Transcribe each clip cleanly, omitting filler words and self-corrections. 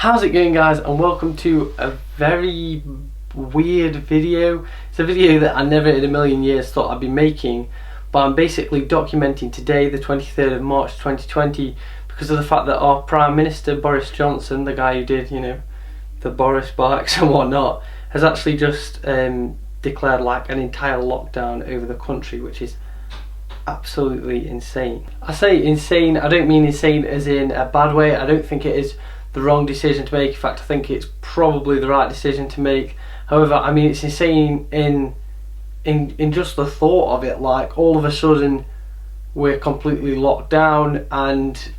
How's it going, guys, and welcome to a very weird video. It's a video that I never in a million years thought I'd be making, but I'm basically documenting today, the 23rd of March 2020, because of the fact that our Prime Minister Boris Johnson, the guy who did, the Boris bikes and whatnot, has actually just declared like an entire lockdown over the country, which is absolutely insane. I say insane, I don't mean insane as in a bad way. I don't think it is the wrong decision to make. In fact, I think it's probably the right decision to make. However, I mean, it's insane in just the thought of it. Like, all of a sudden we're completely locked down, and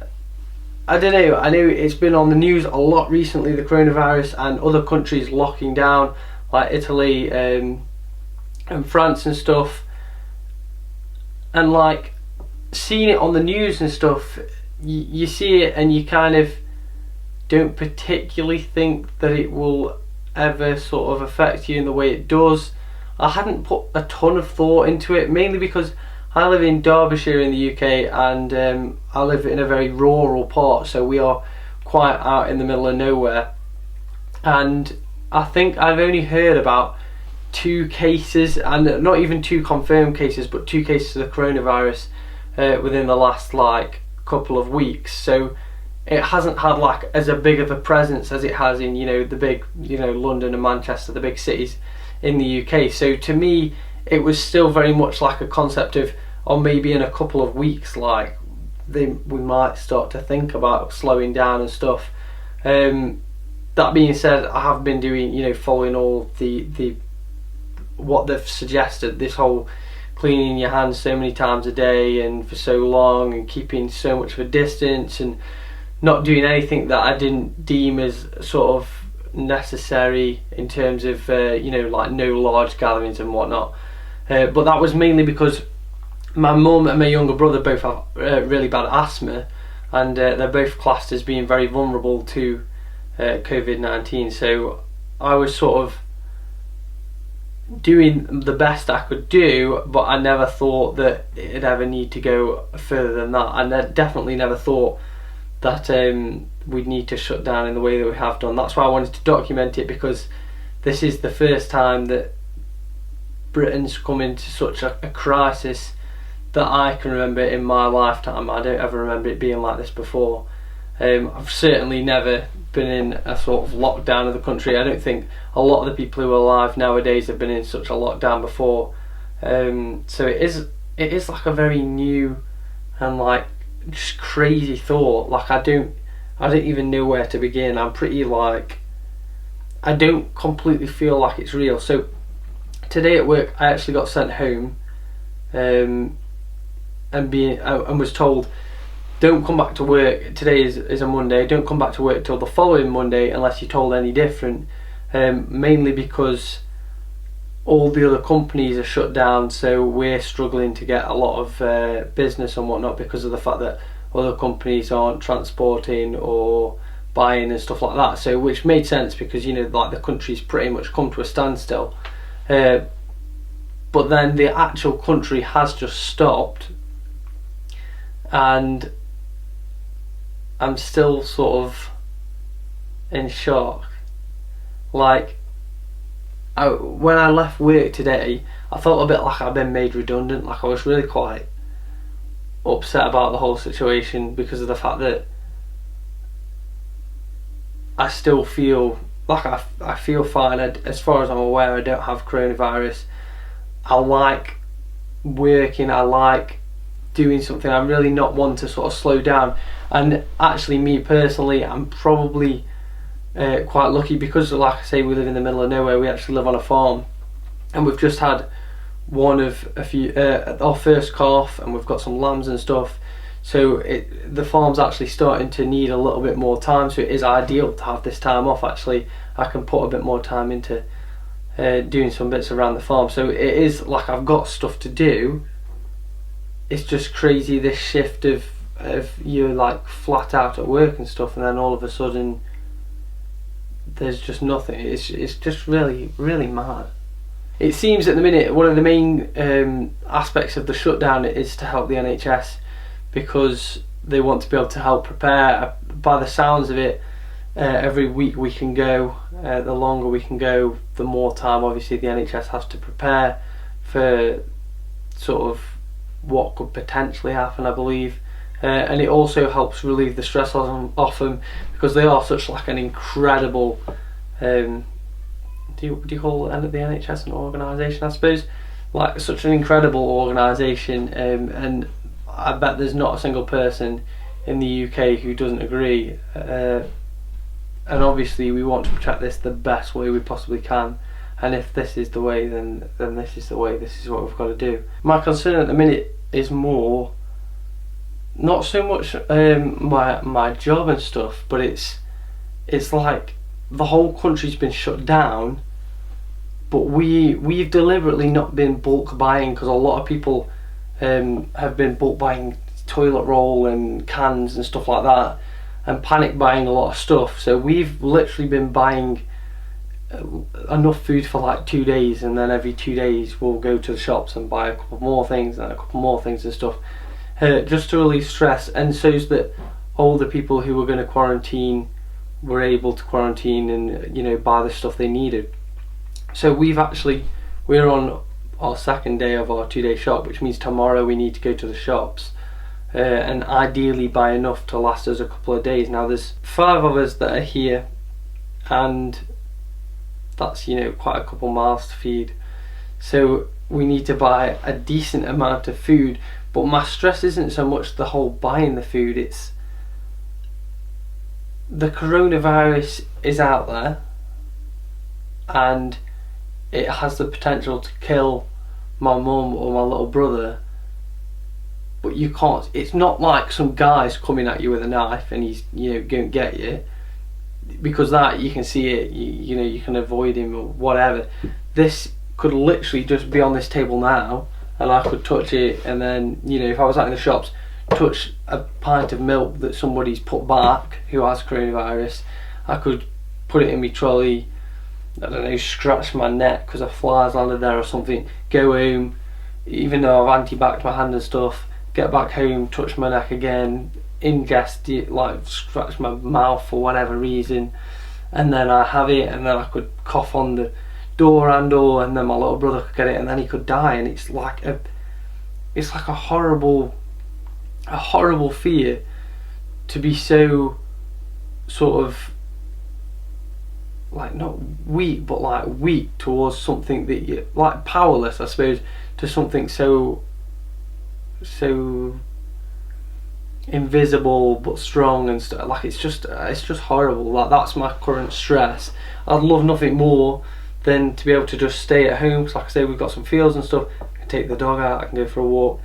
I don't know, I know it's been on the news a lot recently, the coronavirus, and other countries locking down, like Italy and France and stuff. And like, seeing it on the news and stuff, you see it and you kind of don't particularly think that it will ever sort of affect you in the way it does. I hadn't put a ton of thought into it, mainly because I live in Derbyshire in the UK, and I live in a very rural part, so we are quite out in the middle of nowhere. And I think I've only heard about 2 cases, and not even 2 confirmed cases, but 2 cases of the coronavirus within the last like couple of weeks. So it hasn't had like as a big of a presence as it has in the big London and Manchester, the big cities in the UK. So to me, it was still very much like a concept of, or maybe in a couple of weeks, like we might start to think about slowing down and stuff. That being said, I have been doing, following all the what they've suggested, this whole cleaning your hands so many times a day and for so long, and keeping so much of a distance, and not doing anything that I didn't deem as sort of necessary in terms of like no large gatherings and whatnot. But that was mainly because my mum and my younger brother both have really bad asthma, and they're both classed as being very vulnerable to COVID-19. So I was sort of doing the best I could do, but I never thought that it'd ever need to go further than that. And I definitely never thought that we'd need to shut down in the way that we have done. That's why I wanted to document it, because this is the first time that Britain's come into such a crisis that I can remember in my lifetime. I don't ever remember it being like this before. I've certainly never been in a sort of lockdown of the country. I don't think a lot of the people who are alive nowadays have been in such a lockdown before. So it is like a very new and like just crazy thought. Like, I don't even know where to begin. I'm pretty like, I don't completely feel like it's real. So today at work, I actually got sent home and was told, don't come back to work. Today is a Monday. Don't come back to work till the following Monday unless you're told any different. Mainly because all the other companies are shut down, so we're struggling to get a lot of business and whatnot, because of the fact that other companies aren't transporting or buying and stuff like that. So, which made sense, because like the country's pretty much come to a standstill. But then the actual country has just stopped, and I'm still sort of in shock. Like, when I left work today, I felt a bit like I'd been made redundant. Like, I was really quite upset about the whole situation, because of the fact that I still feel like I feel fine. As far as I'm aware, I don't have coronavirus. I like working, I like doing something. I'm really not one to sort of slow down. And actually, me personally, I'm probably quite lucky, because like I say, we live in the middle of nowhere. We actually live on a farm, and we've just had one of a few our first calf, and we've got some lambs and stuff. So the farm's actually starting to need a little bit more time, so it is ideal to have this time off. Actually, I can put a bit more time into doing some bits around the farm. So it is like I've got stuff to do. It's just crazy, this shift of you're like flat out at work and stuff, and then all of a sudden there's just nothing. It's just really, really mad. It seems at the minute one of the main aspects of the shutdown is to help the NHS, because they want to be able to help prepare. By the sounds of it, every week we can go. The longer we can go, the more time obviously the NHS has to prepare for sort of what could potentially happen, I believe. And it also helps relieve the stress off them, because they are such like an incredible do you call the NHS an organisation, I suppose? Like such an incredible organisation, and I bet there's not a single person in the UK who doesn't agree. And obviously we want to protect this the best way we possibly can, and if this is the way, then this is the way, this is what we've got to do. My concern at the minute is more not so much my job and stuff, but it's like the whole country's been shut down, but we've deliberately not been bulk buying, because a lot of people have been bulk buying toilet roll and cans and stuff like that, and panic buying a lot of stuff. So we've literally been buying enough food for like 2 days, and then every 2 days we'll go to the shops and buy a couple more things and a couple more things and stuff, just to relieve stress, and so that older people who were going to quarantine were able to quarantine and, you know, buy the stuff they needed. So we're on our second day of our 2-day shop, which means tomorrow we need to go to the shops and ideally buy enough to last us a couple of days. Now there's 5 of us that are here, and that's, you know, quite a couple miles to feed, so we need to buy a decent amount of food. But my stress isn't so much the whole buying the food, it's the coronavirus is out there and it has the potential to kill my mum or my little brother, but you can't, it's not like some guy's coming at you with a knife and he's, you know, going to get you, because that you can see it, you know, you can avoid him or whatever. This could literally just be on this table now, and I could touch it, and then, you know, if I was out in the shops, touch a pint of milk that somebody's put back who has coronavirus, I could put it in my trolley, I don't know, scratch my neck because a fly's landed there or something, go home, even though I've anti-backed my hand and stuff, get back home, touch my neck again, ingest it, like scratch my mouth for whatever reason, and then I have it, and then I could cough on the door handle, and then my little brother could get it, and then he could die. And it's like a horrible fear to be so sort of like not weak, but like weak towards something that you like, powerless, I suppose, to something so invisible but strong and stuff. Like it's just horrible. Like that's my current stress. I'd love nothing more than to be able to just stay at home, because like I say, we've got some fields and stuff, I can take the dog out, I can go for a walk,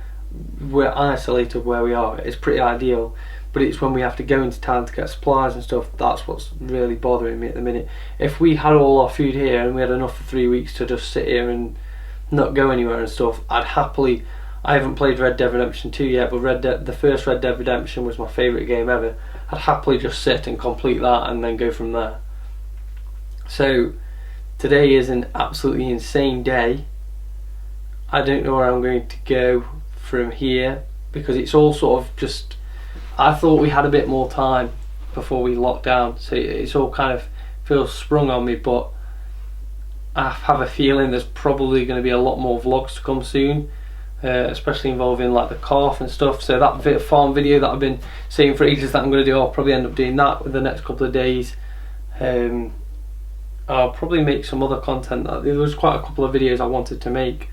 we're isolated where we are, it's pretty ideal. But it's when we have to go into town to get supplies and stuff, that's what's really bothering me at the minute. If we had all our food here and we had enough for 3 weeks to just sit here and not go anywhere and stuff, I'd happily, I haven't played Red Dead Redemption 2 yet, but the first Red Dead Redemption was my favourite game ever. I'd happily just sit and complete that and then go from there. So today is an absolutely insane day. I don't know where I'm going to go from here, because it's all sort of just, I thought we had a bit more time before we locked down, so it's all kind of feels sprung on me, but I have a feeling there's probably going to be a lot more vlogs to come soon, especially involving like the calf and stuff. So that farm video that I've been saying for ages that I'm going to do, I'll probably end up doing that with the next couple of days. I'll probably make some other content. There was quite a couple of videos I wanted to make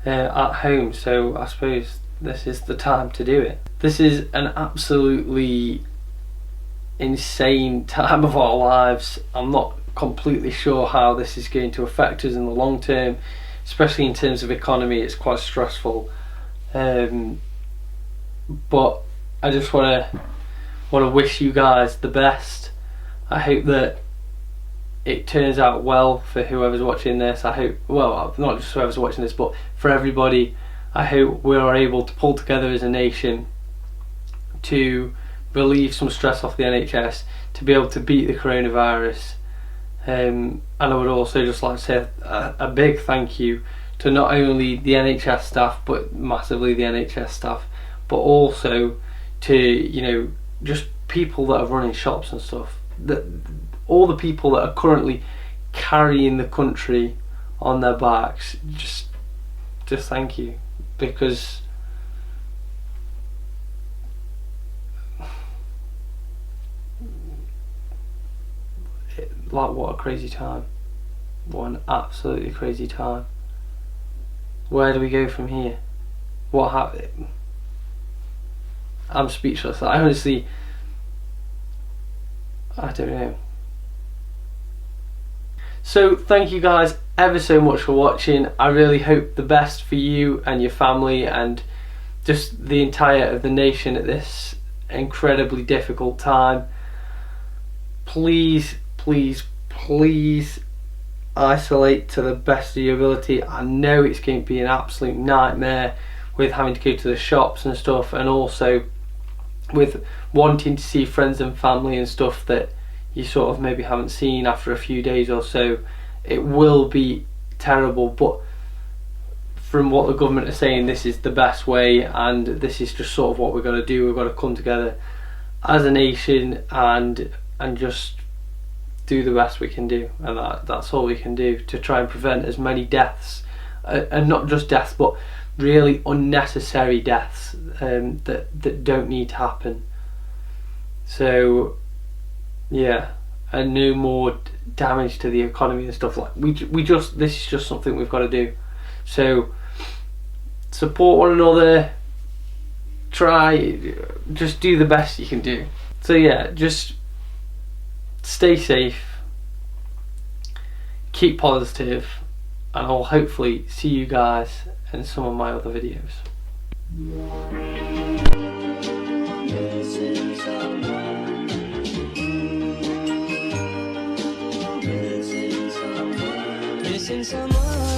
at home, so I suppose this is the time to do it. This is an absolutely insane time of our lives. I'm not completely sure how this is going to affect us in the long term, especially in terms of economy. It's quite stressful, but I just want to wish you guys the best. I hope that it turns out well for whoever's watching this. I hope, well, not just whoever's watching this, but for everybody. I hope we are able to pull together as a nation to relieve some stress off the NHS, to be able to beat the coronavirus. And I would also just like to say a big thank you to not only the NHS staff, but massively the NHS staff, but also to, you know, just people that are running shops and stuff. all the people that are currently carrying the country on their backs, just thank you, because like, what a crazy time. What an absolutely crazy time. Where do we go from here? What happened? I'm speechless. I honestly, I don't know. So thank you guys ever so much for watching. I really hope the best for you and your family and just the entire of the nation at this incredibly difficult time. Please, please, please isolate to the best of your ability. I know it's going to be an absolute nightmare with having to go to the shops and stuff, and also with wanting to see friends and family and stuff that you sort of maybe haven't seen after a few days or so. It will be terrible, but from what the government is saying, this is the best way, and this is just sort of what we're going to do. We've got to come together as a nation and just do the best we can do, and that's all we can do to try and prevent as many deaths, and not just deaths, but really unnecessary deaths that don't need to happen. So yeah, and no more damage to the economy and stuff. Like this is just something we've got to do. So support one another, just do the best you can do. So yeah, just stay safe, keep positive, and I'll hopefully see you guys in some of my other videos. Missing someone.